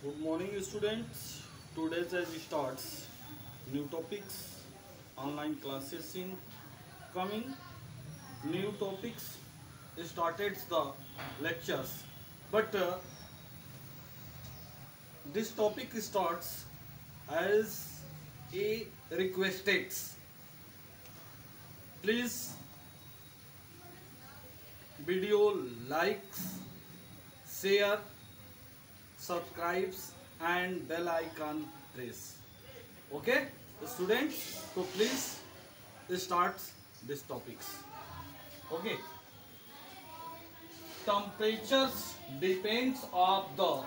Good morning, students. Today's as starts new topics, online classes in coming, new topics started the lectures. But this topic starts as a requested. Please video likes, share, subscribes and bell icon press. Okay, students, so please start this topics. Okay, temperatures depends of the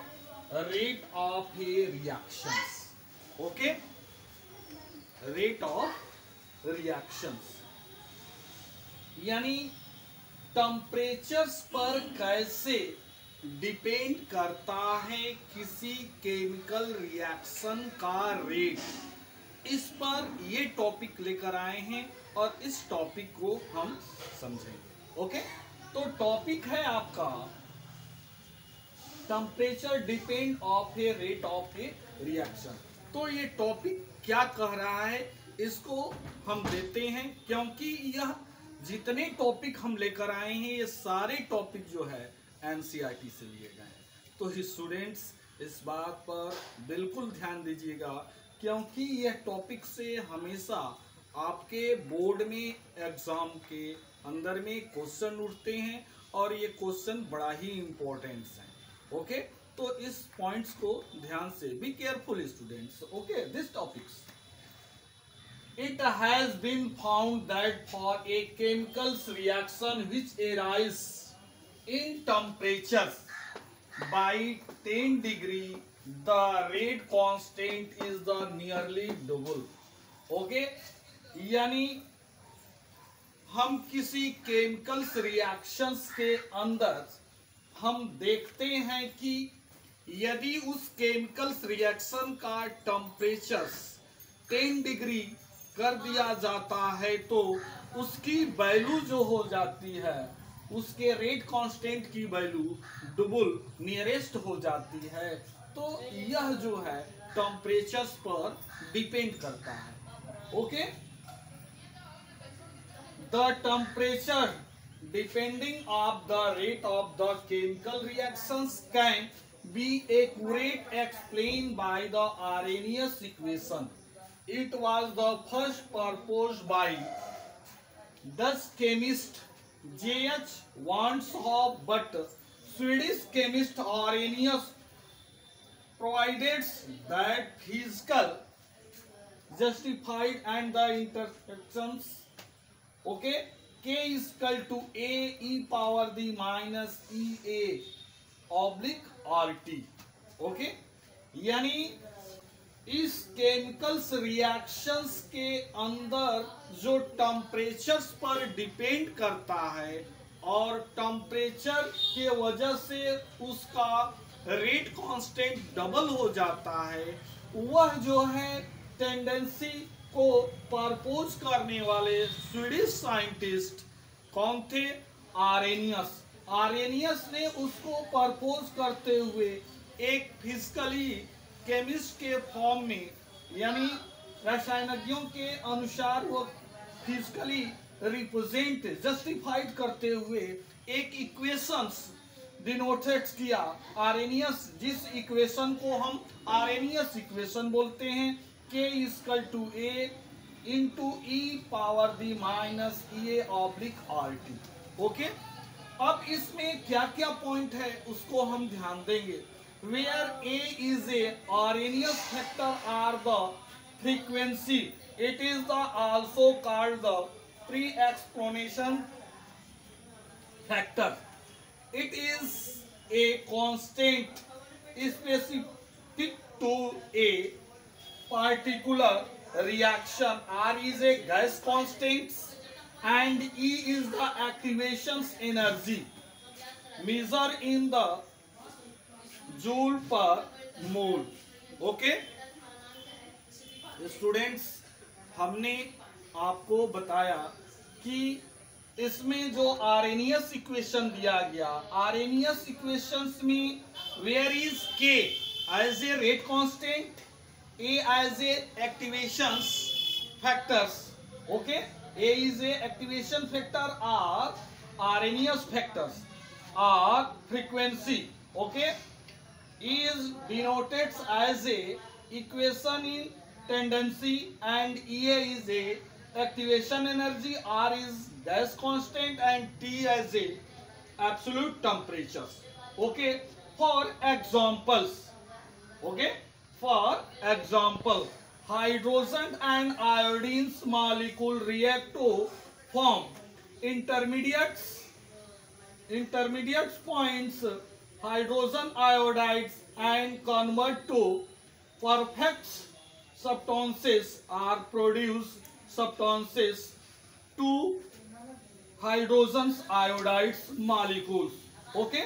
rate of a reactions. Okay, rate of reactions यानी temperatures पर कैसे depend करता है किसी chemical reaction का rate, इस पर ये टॉपिक लेकर आए हैं और इस टॉपिक को हम समझेंगे। ओके, तो टॉपिक है आपका temperature depend of a rate of A reaction. तो ये टॉपिक क्या कह रहा है इसको हम देते हैं, क्योंकि यह जितने टॉपिक हम लेकर आए हैं ये सारे टॉपिक जो है एनसीईआरटी से लिए गए हैं। तो स्टूडेंट्स इस बात पर बिल्कुल ध्यान दीजिएगा, क्योंकि यह टॉपिक से हमेशा आपके बोर्ड में एग्जाम के अंदर में क्वेश्चन उठते हैं और ये क्वेश्चन बड़ा ही इम्पोर्टेंट है। ओके, तो इस पॉइंट्स को ध्यान से be careful students. Okay, this topics it has been found that for a chemical reaction which arises in temperatures by 10 degree, the rate constant is the nearly double. Okay, यानी हम किसी chemical reactions के अंदर हम देखते हैं कि यदि उस केमिकल रिएक्शन का टेम्परेचर 10 डिग्री कर दिया जाता है तो उसकी वैल्यू जो हो जाती है, उसके रेट कांस्टेंट की वैल्यू डबल नियरेस्ट हो जाती है। तो यह जो है टेम्परेचर्स पर डिपेंड करता है। Okay, the temperature depending of the rate of the chemical reactions can be accurate explain by the Arrhenius equation. It was the first proposed by Dutch chemist J.H. Van 't Hoff, but Swedish chemist Arrhenius provided that physical justified and the interactions. Okay, K is equal to A e power the minus EA oblique RT. Okay, यानी इस chemicals reactions के अंदर जो temperatures पर depend करता है और temperature के वजह से उसका रेट कांस्टेंट डबल हो जाता है, वह जो है टेंडेंसी को प्रपोज करने वाले स्वीडिश साइंटिस्ट कौन थे? आर्हेनियस। आर्हेनियस ने उसको प्रपोज करते हुए एक फिजिकली केमिस्ट के फॉर्म में, यानी रसायनज्ञों के अनुसार वो फिजिकली रिप्रेजेंट जस्टिफाइड करते हुए एक इक्वेशंस डिनोटेड किया आर्हेनियस, जिस इक्वेशन को हम आर्हेनियस इक्वेशन बोलते हैं, K equal to A into E power the minus EA oblique RT. Okay, अब इसमें क्या क्या पॉइंट है उसको हम ध्यान देंगे। Where A is a Arrhenius factor are the frequency, it is the also called the pre-exponential factor. It is a constant specific to a particular reaction. R is a gas constant and E is the activation energy measured in the joule पर मोल. Okay students, हमने आपको बताया कि इसमें जो Arrhenius equation दिया गया, Arrhenius equations में वेयर इज के as a rate constant, A as a activation factors. Okay, A is a activation factor, or Arrhenius factors, or frequency. Okay, E is denoted as a equation in tendency, and EA is a activation energy, R is gas constant, and T as a absolute temperatures. Okay, for examples. Okay, for example, hydrogen and iodine's molecule react to form intermediate points, hydrogen iodides, and convert to perfect substances, or produce substances to hydrogen iodides molecules. Okay,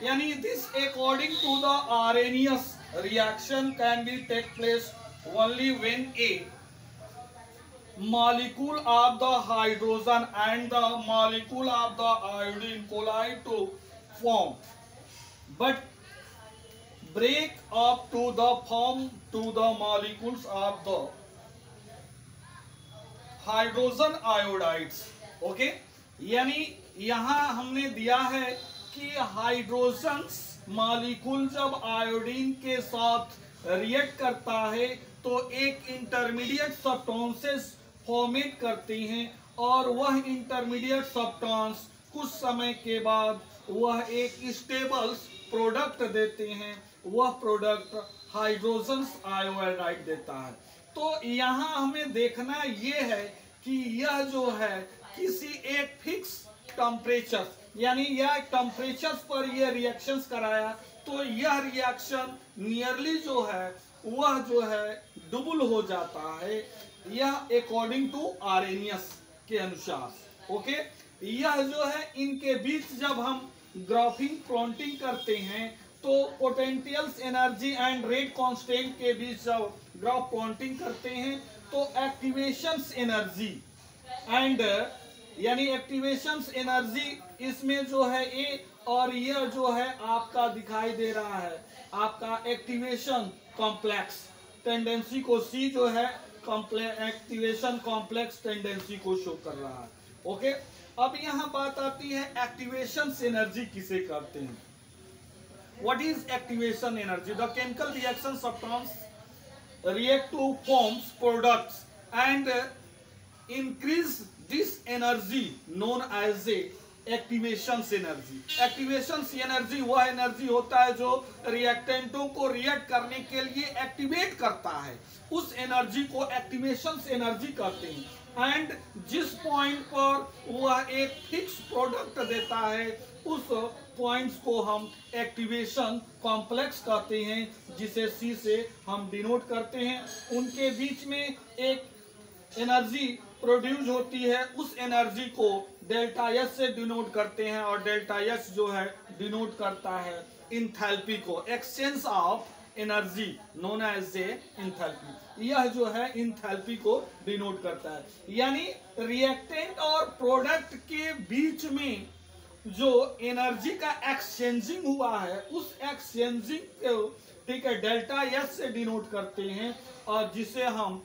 yani this according to the Arrhenius reaction can be take place only when a molecule of the hydrogen and the molecule of the iodine collide to form, but break up to the form to the molecules of the hydrogen iodides. Okay, यानी यहां हमने दिया है कि hydrogen molecule जब iodine के साथ react करता है तो एक इंटरमीडिएट सब्सटेंसेस फॉर्मेट करते हैं, और वह इंटरमीडिएट सब्सटेंस कुछ समय के बाद वह एक स्टेबल प्रोडक्ट देते हैं. वह प्रोडक्ट हाइड्रोजन आयोडाइड देता है. तो यहाँ हमें देखना ये है कि यह जो है किसी एक फिक्स टेम्परेचर, यानी यह टेम्परेचर पर यह रिएक्शंस कराया, तो यह रिएक्शन नियरली जो है वह जो है डबल हो जाता है. यह अकॉर्डिंग टू आर्हेनियस के अनुसार. ओके, यह जो है इनके बीच जब हम ग्राफिंग प्लॉटिंग करते हैं तो potential energy and rate constant के बीच जब ग्राफ प्लॉटिंग करते हैं तो एक्टिवेशन एनर्जी एंड यानी एक्टिवेशन एनर्जी इसमें जो है ए, और यह जो है आपका दिखाई दे रहा है आपका एक्टिवेशन कॉम्प्लेक्स टेंडेंसी को सी जो है एक्टिवेशन कॉम्प्लेक्स टेंडेंसी को शो कर रहा है. ओके, अब यहाँ बात आती है एक्टिवेशन एनर्जी किसे कहते हैं. What is activation energy? The chemical reaction substance react to forms products and increase this energy known as a activation energy. Activation energy वह एनर्जी होता है जो रिएक्टेंटों को रिएक्ट करने के लिए एक्टिवेट करता है. उस एनर्जी को एक्टिवेशन एनर्जी कहते हैं. एंड जिस पॉइंट पर वह एक फिक्स प्रोडक्ट देता है उस पॉइंट्स को हम एक्टिवेशन कॉम्प्लेक्स कहते हैं, जिसे सी से हम डिनोट करते हैं. उनके बीच में एक एनर्जी प्रोड्यूस होती है, उस एनर्जी को डेल्टा एस से डिनोट करते हैं, और डेल्टा एस जो है डिनोट करता है इंथैल्पी को, exchange of energy known as a enthalpy. यह जो है इंथैल्पी को डिनोट करता है. यानी रिएक्टेंट और प्रोडक्ट के बीच में जो एनर्जी का एक्सचेंजिंग हुआ है उस एक्सचेंजिंग को ठीक है डेल्टा एस से डिनोट करते हैं, और जिसे हम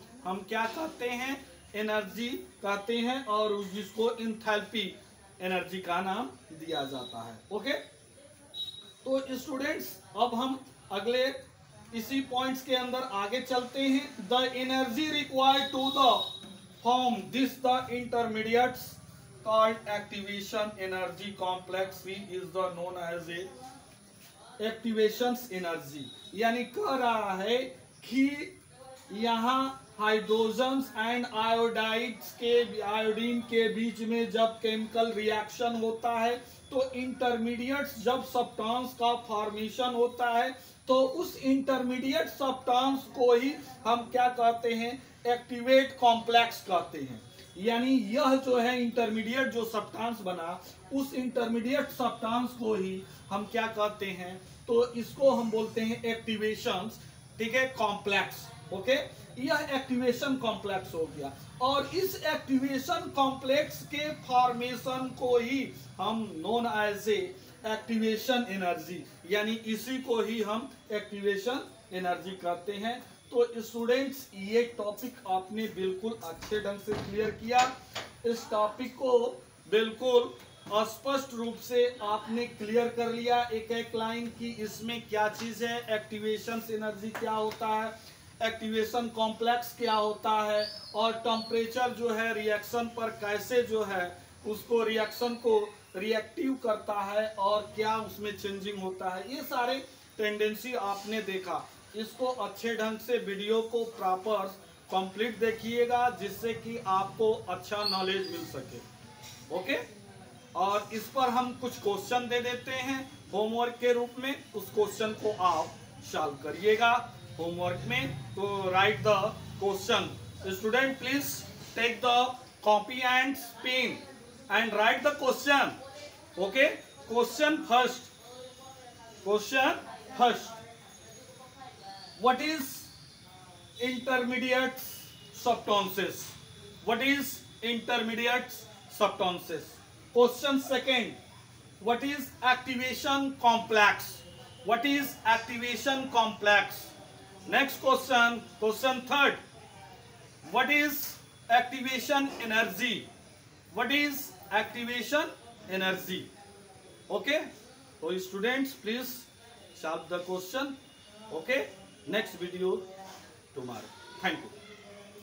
क्या कहते हैं एनर्जी कहते हैं, और जिसको इंथैल्पी एनर्जी का नाम दिया जाता है. ओके, तो स्टूडेंट्स अब हम अगले इसी पॉइंट्स के अंदर आगे चलते हैं. The energy required to the form this the intermediates called activation energy complex C is the known as a activation energy. यानी कह रहा है कि यहाँ हाइड्रोजन एंड आयोडीन के बीच में जब केमिकल रिएक्शन होता है तो इंटरमीडिएट्स जब सब्सटेंस का फॉर्मेशन होता है तो उस इंटरमीडिएट सब्सटेंस को ही हम क्या कहते हैं एक्टिवेट कॉम्प्लेक्स कहते हैं. यानी यह जो है इंटरमीडिएट जो सब्सटेंस बना उस इंटरमीडिएट सब्सटेंस को ही हम क्या कहते हैं, तो इसको हम बोलते हैं एक्टिवेशन, ठीक है, कॉम्प्लेक्स. ओके, यह एक्टिवेशन कॉम्प्लेक्स हो गया, और इस एक्टिवेशन कॉम्प्लेक्स के फॉर्मेशन को ही हम known as a activation energy, यानी इसी को ही हम एक्टिवेशन एनर्जी कहते हैं। तो स्टूडेंट्स ये टॉपिक आपने बिल्कुल अच्छे ढंग से क्लियर किया। इस टॉपिक को बिल्कुल स्पष्ट रूप से आपने क्लियर कर लिया एक एक लाइन की इसमें क्या चीज है, एक्टिवेशन एनर्जी क्या होता है, एक्टिवेशन कॉम्प्लेक्स क्या होता है, और टेम्परेचर जो है रिएक्शन पर कैसे जो है उसको रिएक्शन को रिएक्टिव करता है और क्या उसमें चेंजिंग होता है। ये सारे टेंडेंसी आपने देखा। इसको अच्छे ढंग से वीडियो को प्रॉपर कंप्लीट देखिएगा जिससे कि आपको अच्छा नॉलेज मिल सके। ओके, और इस पर हम कुछ क्वेश्चन दे देते हैं होमवर्क के रूप में। उस क्वेश्चन को आप सॉल्व करिएगा होमवर्क में। तो write the question. Student please take the copy and pen and write the question. Okay, question first. What is intermediate substances? What is intermediate substances? Question second. What is activation complex? What is activation complex? Next question. Question third. What is activation energy? What is activation energy? Okay. So students, please solve the question. Okay. Next video tomorrow. Thank you.